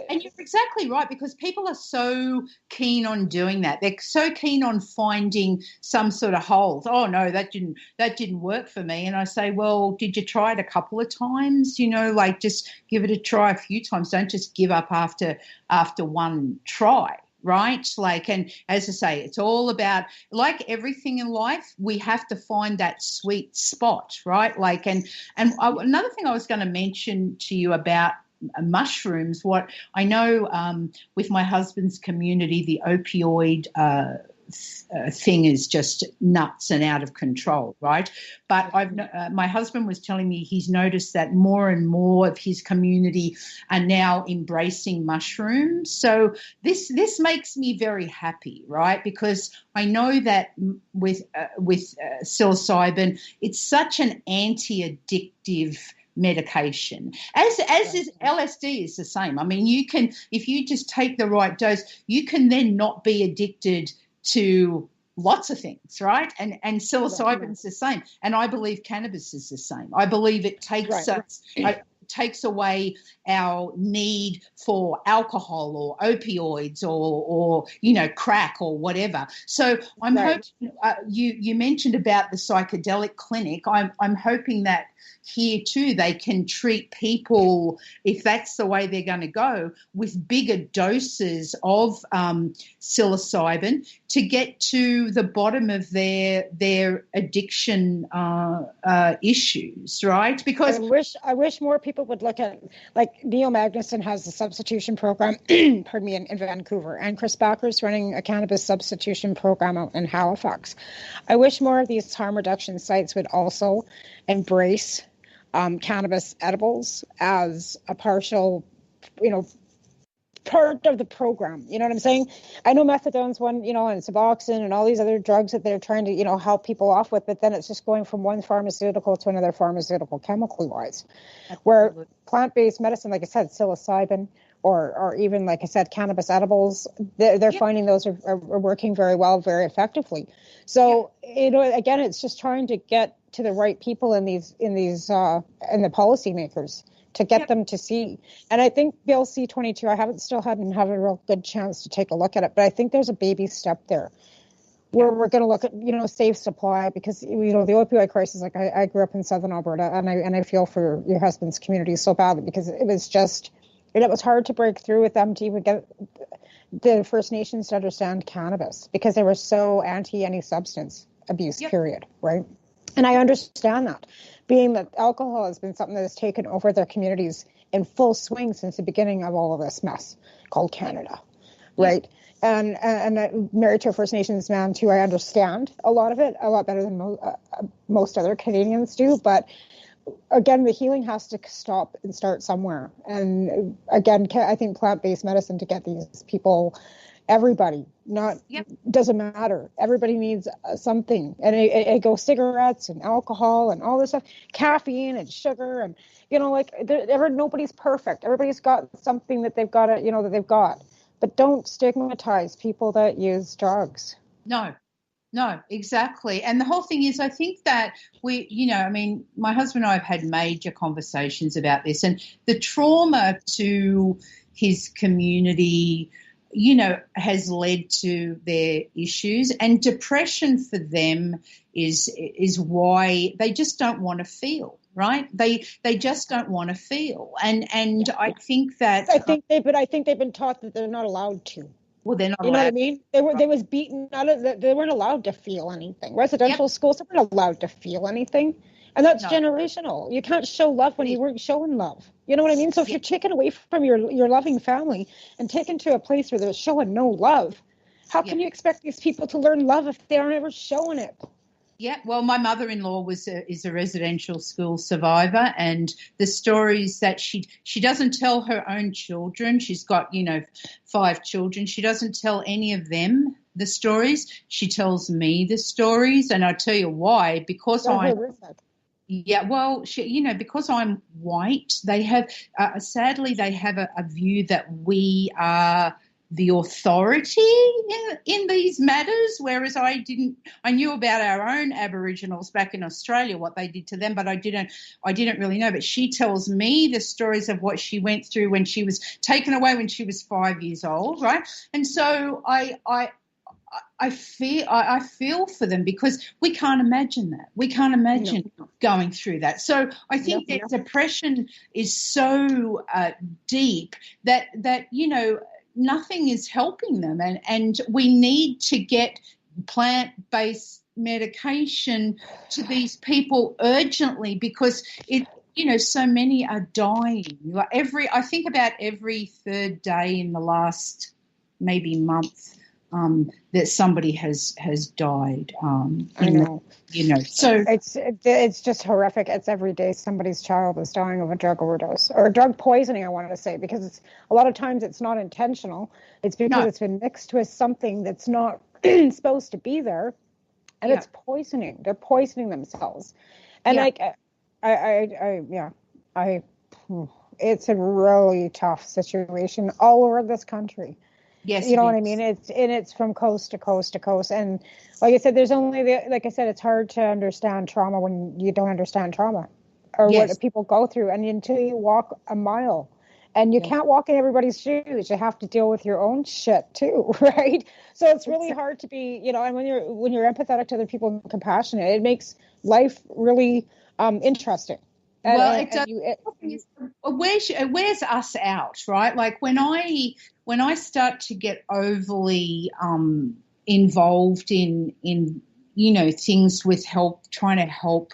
And you're exactly right, because people are so keen on doing that. They're so keen on finding some sort of holes. Oh no, that didn't work for me. And I say, well, did you try it a couple of times? Just give it a try a few times. Don't just give up after one try. Right? And as I say, it's all about, like everything in life, we have to find that sweet spot, right? Another thing I was going to mention to you about mushrooms, what I know with my husband's community, the opioid thing is just nuts and out of control, right? But my husband was telling me he's noticed that more and more of his community are now embracing mushrooms. So this makes me very happy, right? Because I know that with psilocybin, it's such an anti-addictive medication, as is LSD is the same. I mean, you can, if you just take the right dose, you can then not be addicted to lots of things, right? And psilocybin's the same. And I believe cannabis is the same. I believe it takes takes away our need for alcohol or opioids or crack or whatever. So I'm hoping you mentioned about the psychedelic clinic. I'm hoping that here too they can treat people, if that's the way they're going to go, with bigger doses of psilocybin to get to the bottom of their addiction issues, right? Because I wish more people would look at, like, Neil Magnuson has a substitution program, pardon me, in Vancouver, and Chris Backer's running a cannabis substitution program out in Halifax. I wish more of these harm reduction sites would also embrace cannabis edibles as a partial, part of the program. You know what I'm saying? I know methadone's one, and Suboxone and all these other drugs that they're trying to, help people off with, but then it's just going from one pharmaceutical to another pharmaceutical chemically wise. Where plant-based medicine, like I said, psilocybin, or even, like I said, cannabis edibles, they're finding those are working very well, very effectively. So, again, it's just trying to get to the right people in the policymakers to get them to see. And I think Bill C-22, I haven't had a real good chance to take a look at it, but I think there's a baby step there where we're going to look at, safe supply, because, the opioid crisis, like I grew up in Southern Alberta, and I feel for your husband's community so badly, because it was hard to break through with them to even get the First Nations to understand cannabis, because they were so anti any substance abuse, period, right? And I understand that, being that alcohol has been something that has taken over their communities in full swing since the beginning of all of this mess called Canada, right? And married to a First Nations man too, I understand a lot of it, a lot better than most other Canadians do. But again, the healing has to stop and start somewhere. And again, I think plant-based medicine to get these people, everybody, doesn't matter. Everybody needs something. And it goes cigarettes and alcohol and all this stuff, caffeine and sugar. And, nobody's perfect. Everybody's got something that they've got that they've got. But don't stigmatize people that use drugs. No, exactly. And the whole thing is, I think that my husband and I have had major conversations about this, and the trauma to his community, has led to their issues, and depression for them is why they just don't want to feel. Right? They just don't want to feel, and I think that I think they've been taught that they're not allowed to. Well, they're not. You know what I mean? They was beaten out of. They weren't allowed to feel anything. Residential schools, they weren't allowed to feel anything, and that's generational. You can't show love when you weren't showing love. You know what I mean? So if you're taken away from your loving family and taken to a place where they're showing no love, how can you expect these people to learn love if they aren't ever showing it? Yeah, well, my mother-in-law is a residential school survivor, and the stories that she doesn't tell her own children. She's got 5 children. She doesn't tell any of them the stories. She tells me the stories, and I tell you why. Because because I'm white, they have sadly they have a view that we are the authority in these matters, whereas I knew about our own Aboriginals back in Australia, what they did to them, but I didn't really know. But she tells me the stories of what she went through when she was taken away when she was 5 years old, right? And so I feel for them, because we can't imagine that. We can't imagine going through that. So I think that depression is so deep that nothing is helping them, and we need to get plant-based medication to these people urgently, because so many are dying. I think about every third day in the last maybe month that somebody has died. I know. So it's just horrific. It's every day somebody's child is dying of a drug overdose or drug poisoning, I want to say, because a lot of times it's not intentional. It's because it's been mixed with something that's not supposed to be there, and it's poisoning. They're poisoning themselves. And it's a really tough situation all over this country. Yes, you know what I mean? It's from coast to coast to coast. And like I said, it's hard to understand trauma when you don't understand trauma or what people go through. And until you walk a mile, and you can't walk in everybody's shoes, you have to deal with your own shit too, right? So it's really hard to be, and when you're empathetic to other people and compassionate, it makes life really interesting. It wears us out, right? Like when I start to get overly involved in things with trying to help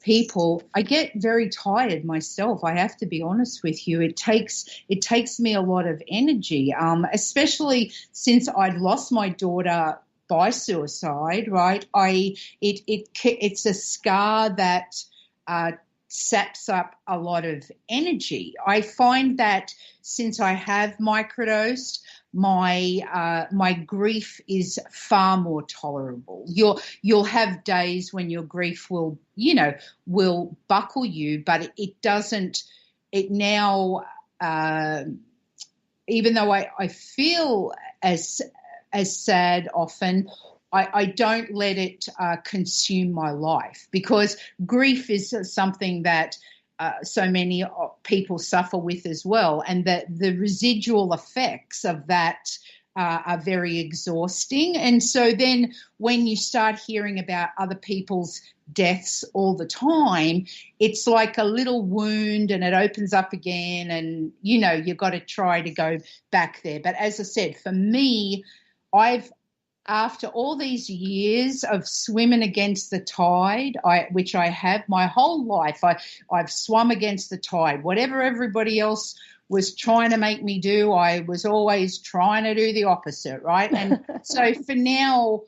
people, I get very tired myself. I have to be honest with you. It takes me a lot of energy, especially since I'd lost my daughter by suicide, right? It's a scar that saps up a lot of energy. I find that since I have microdosed, my grief is far more tolerable. You'll have days when your grief will buckle you, but it doesn't. It now, even though I feel as sad often, I don't let it consume my life, because grief is something that so many people suffer with as well, and that the residual effects of that are very exhausting. And so then when you start hearing about other people's deaths all the time, it's like a little wound and it opens up again, and, you've got to try to go back there. But as I said, for me, after all these years of swimming against the tide, which I have my whole life, I've swum against the tide. Whatever everybody else was trying to make me do, I was always trying to do the opposite, right? And so for now,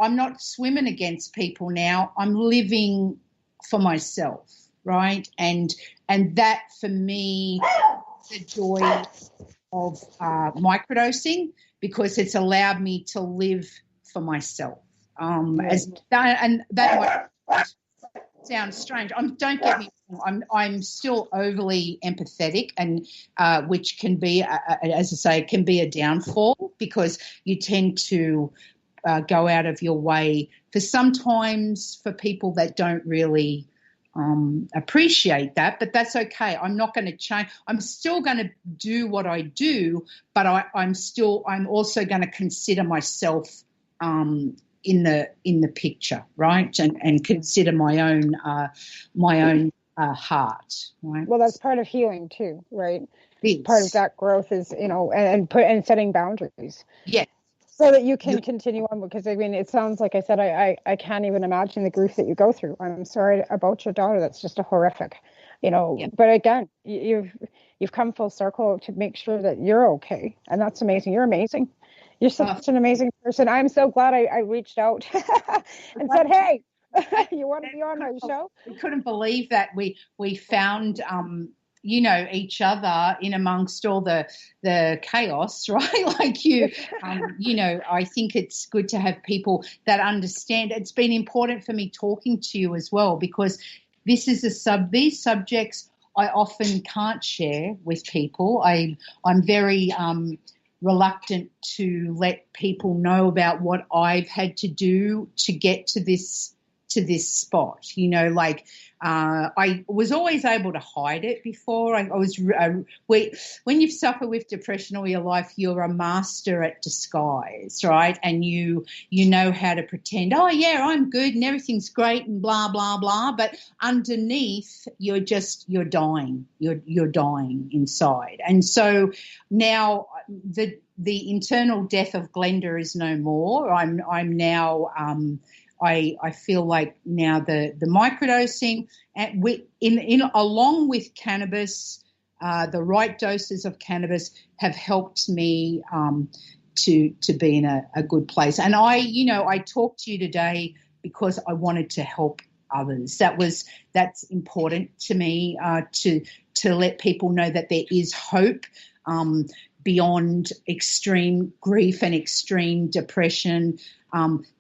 I'm not swimming against people now. I'm living for myself, right? And that for me, the joy of microdosing, because it's allowed me to live for myself. That might sound strange. Don't get me wrong. I'm still overly empathetic, and which can be, as I say, it can be a downfall, because you tend to go out of your way for people that don't really appreciate that, but that's okay. I'm not going to change. I'm still going to do what I do, but I'm also going to consider myself in the picture, right? And consider my own heart, right? Well, that's part of healing too, right? Part of that growth is, and setting boundaries. Yeah. So that you can continue on, because it sounds like I said, I can't even imagine the grief that you go through. I'm sorry about your daughter. That's just a horrific, But again, you've come full circle to make sure that you're okay, and that's amazing. You're amazing. You're such an amazing person. I'm so glad I reached out and said, "Hey, you want to be on my show?" We couldn't believe that we found each other in amongst all the chaos, right? Like I think it's good to have people that understand. It's been important for me talking to you as well, because this is these subjects I often can't share with people. I'm very reluctant to let people know about what I've had to do to get to this spot. I was always able to hide it before. When you suffer with depression all your life, you're a master at disguise, right? And you know how to pretend, oh yeah, I'm good and everything's great and blah, blah, blah. But underneath, you're dying. You're dying inside. And so now the internal death of Glenda is no more. I'm now I feel like now the microdosing along with cannabis, the right doses of cannabis have helped me to be in a good place. And I talked to you today because I wanted to help others. That's important to me, to let people know that there is hope beyond extreme grief and extreme depression.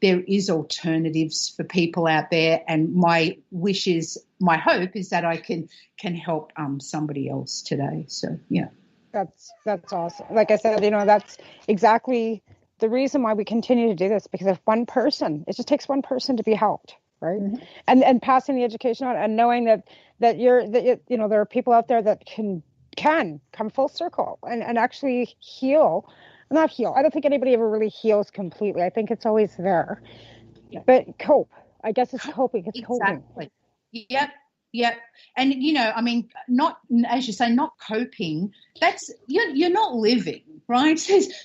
There is alternatives for people out there, and my hope is that I can help somebody else today. So yeah, that's awesome. Like I said, that's exactly the reason why we continue to do this, because if it just takes one person to be helped, right? Mm-hmm. And passing the education on, and knowing that there are people out there that can come full circle and actually heal. Not heal. I don't think anybody ever really heals completely. I think it's always there. Yeah. But cope. I guess it's coping. It's exactly. Coping. Yep. And, not, as you say, not coping. That's, you're not living, right?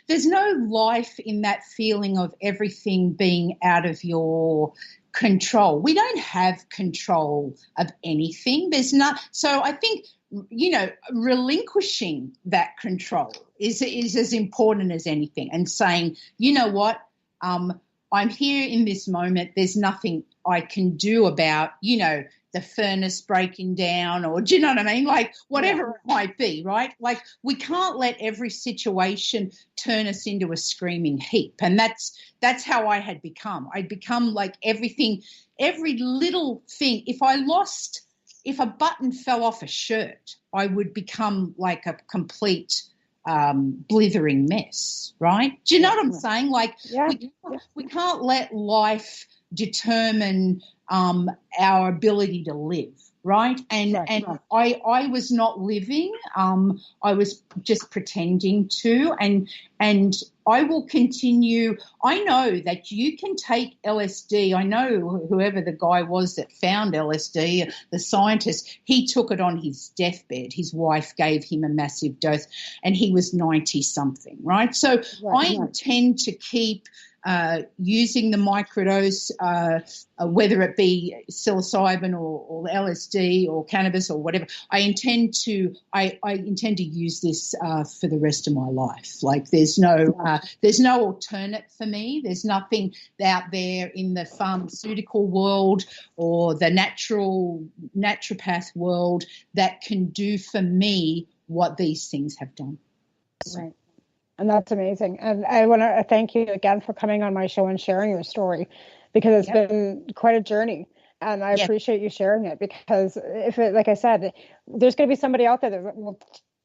There's no life in that feeling of everything being out of your control. We don't have control of anything. There's not. So I think, relinquishing that control is as important as anything, and saying, you know what, I'm here in this moment. There's nothing I can do about, the furnace breaking down, or do you know what I mean? Like whatever it might be, right? Like we can't let every situation turn us into a screaming heap. And that's how I had become. I'd become like everything, every little thing. If a button fell off a shirt, I would become like a complete blithering mess, right? Do you know what I'm saying? Like we can't let life determine our ability to live, right? And I was not living. I was just pretending to, and I will continue. I know that you can take LSD. I know whoever the guy was that found LSD, the scientist, he took it on his deathbed. His wife gave him a massive dose, and he was 90-something, right? So I intend to keep using the microdose, whether it be psilocybin or LSD or cannabis or whatever. I intend to use this for the rest of my life. Like there's no alternate for me. There's nothing out there in the pharmaceutical world or the naturopath world that can do for me what these things have done. Right. And that's amazing. And I want to thank you again for coming on my show and sharing your story, because it's been quite a journey. And I appreciate you sharing it, because like I said, there's going to be somebody out there that will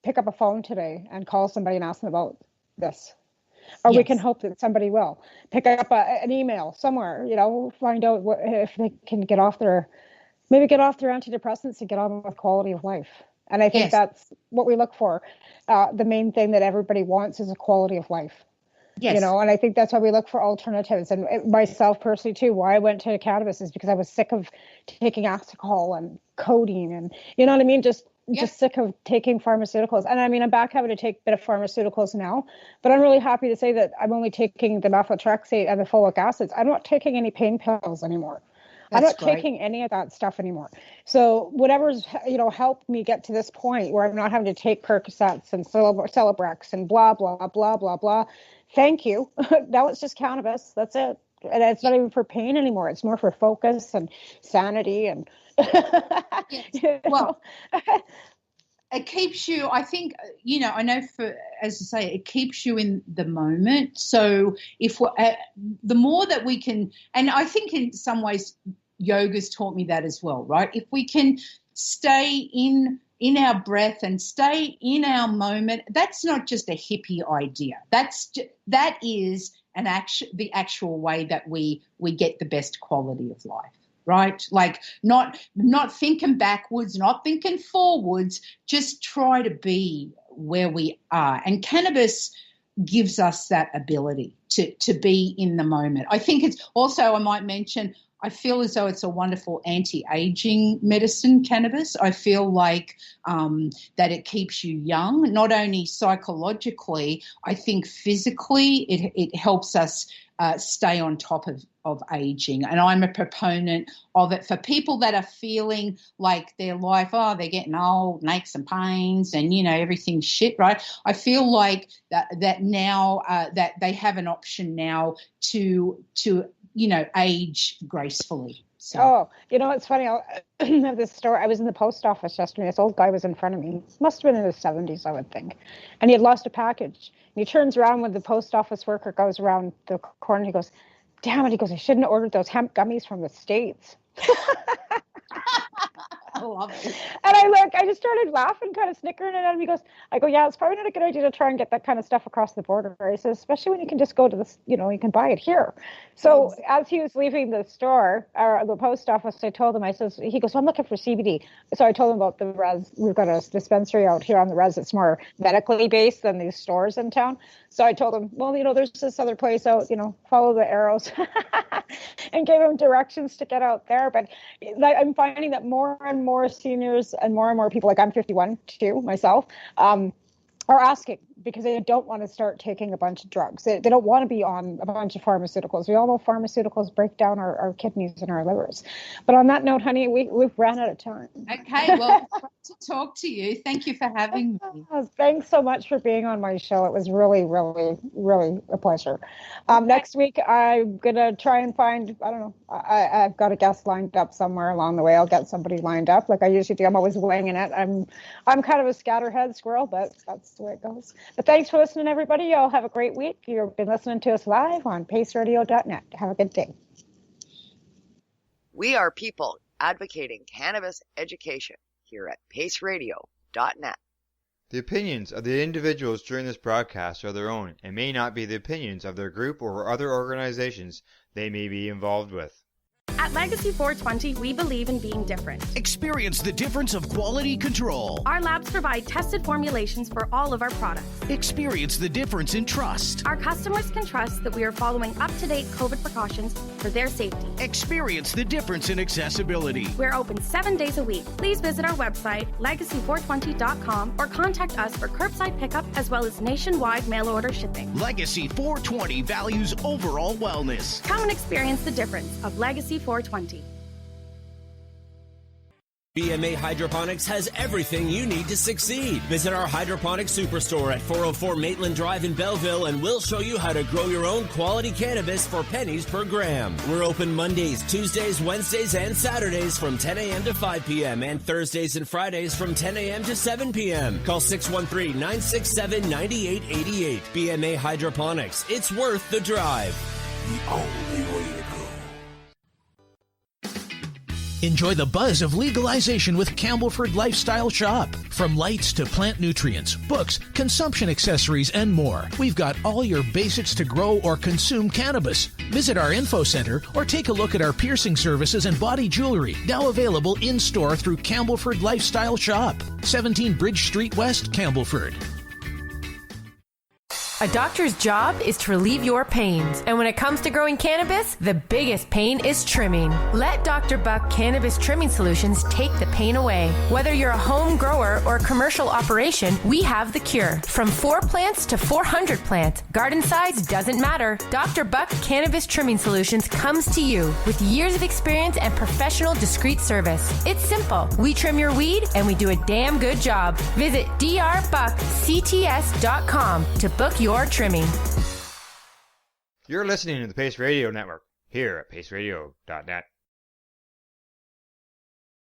pick up a phone today and call somebody and ask them about this. Or we can hope that somebody will pick up an email somewhere, find out if they can get off their antidepressants and get on with quality of life. And I think that's what we look for. The main thing that everybody wants is a quality of life. Yes. And I think that's why we look for alternatives. And myself personally too, why I went to cannabis is because I was sick of taking alcohol and codeine and, you know what I mean? Just sick of taking pharmaceuticals. And I mean, I'm back having to take a bit of pharmaceuticals now, but I'm really happy to say that I'm only taking the methotrexate and the folic acids. I'm not taking any pain pills anymore. I'm not taking any of that stuff anymore. So whatever's, helped me get to this point where I'm not having to take Percocets and Celebrex and blah, blah, blah, blah, blah. Thank you. Now it's just cannabis. That's it. And it's not even for pain anymore. It's more for focus and sanity and, it keeps you, I think, I know as I say, it keeps you in the moment. So if the more that we can, and I think in some ways yoga's taught me that as well, right? If we can stay in our breath and stay in our moment, that's not just a hippie idea. That is the actual way that we get the best quality of life. Right? Like not thinking backwards, not thinking forwards, just try to be where we are. And cannabis gives us that ability to be in the moment. I think it's also, I might mention, I feel as though it's a wonderful anti-aging medicine, cannabis. I feel like that it keeps you young, not only psychologically, I think physically it helps us stay on top of aging. And I'm a proponent of it for people that are feeling like their life, they're getting old, aches and pains and, everything's shit, right? I feel like that now that they have an option now to age gracefully. So. Oh, it's funny. I have this story. I was in the post office yesterday. This old guy was in front of me. Must have been in his 70s, I would think. And he had lost a package. And he turns around when the post office worker goes around the corner. He goes, damn it. He goes, I shouldn't have ordered those hemp gummies from the States. I love it. And I just started laughing, kind of snickering at him. He goes, I go, yeah, it's probably not a good idea to try and get that kind of stuff across the border. He says, especially when you can just go to this, you can buy it here. So as he was leaving the store or the post office, I told him, he goes, well, I'm looking for CBD. So I told him about the res. We've got a dispensary out here on the res. It's more medically based than these stores in town. So I told him, well, there's this other place out, follow the arrows and gave him directions to get out there. But I'm finding that more and more seniors and more people, like I'm 51 too, myself, are asking because they don't want to start taking a bunch of drugs. They don't want to be on a bunch of pharmaceuticals. We all know pharmaceuticals break down our kidneys and our livers. But on that note, honey, we've ran out of time. Okay, well, great to talk to you. Thank you for having me. Thanks so much for being on my show. It was really, really, really a pleasure. Next week, I'm going to try and find, I don't know, I've got a guest lined up somewhere along the way. I'll get somebody lined up like I usually do. I'm always winging it. I'm kind of a scatterhead squirrel, but that's the way it goes. But thanks for listening, everybody. Y'all have a great week. You've been listening to us live on paceradio.net. Have a good day. We are people advocating cannabis education here at paceradio.net. The opinions of the individuals during this broadcast are their own and may not be the opinions of their group or other organizations they may be involved with. At Legacy 420, we believe in being different. Experience the difference of quality control. Our labs provide tested formulations for all of our products. Experience the difference in trust. Our customers can trust that we are following up-to-date COVID precautions for their safety. Experience the difference in accessibility. We're open 7 days a week. Please visit our website, legacy420.com, or contact us for curbside pickup as well as nationwide mail-order shipping. Legacy 420 values overall wellness. Come and experience the difference of Legacy 420. BMA Hydroponics has everything you need to succeed. Visit our hydroponic superstore at 404 Maitland Drive in Belleville and we'll show you how to grow your own quality cannabis for pennies per gram. We're open Mondays, Tuesdays, Wednesdays, and Saturdays from 10 a.m. to 5 p.m. and Thursdays and Fridays from 10 a.m. to 7 p.m. Call 613-967-9888. BMA Hydroponics. It's worth the drive. The only way to go. Enjoy the buzz of legalization with Campbellford Lifestyle Shop. From lights to plant nutrients, books, consumption accessories, and more, we've got all your basics to grow or consume cannabis. Visit our info center or take a look at our piercing services and body jewelry, now available in-store through Campbellford Lifestyle Shop, 17 Bridge Street West, Campbellford. A doctor's job is to relieve your pains. And when it comes to growing cannabis, the biggest pain is trimming. Let Dr. Buck Cannabis Trimming Solutions take the pain away. Whether you're a home grower or a commercial operation, we have the cure. From 4 plants to 400 plants, garden size doesn't matter. Dr. Buck Cannabis Trimming Solutions comes to you with years of experience and professional discreet service. It's simple. We trim your weed and we do a damn good job. Visit drbuckcts.com to book your trimming. You're listening to the Pace Radio Network here at paceradio.net.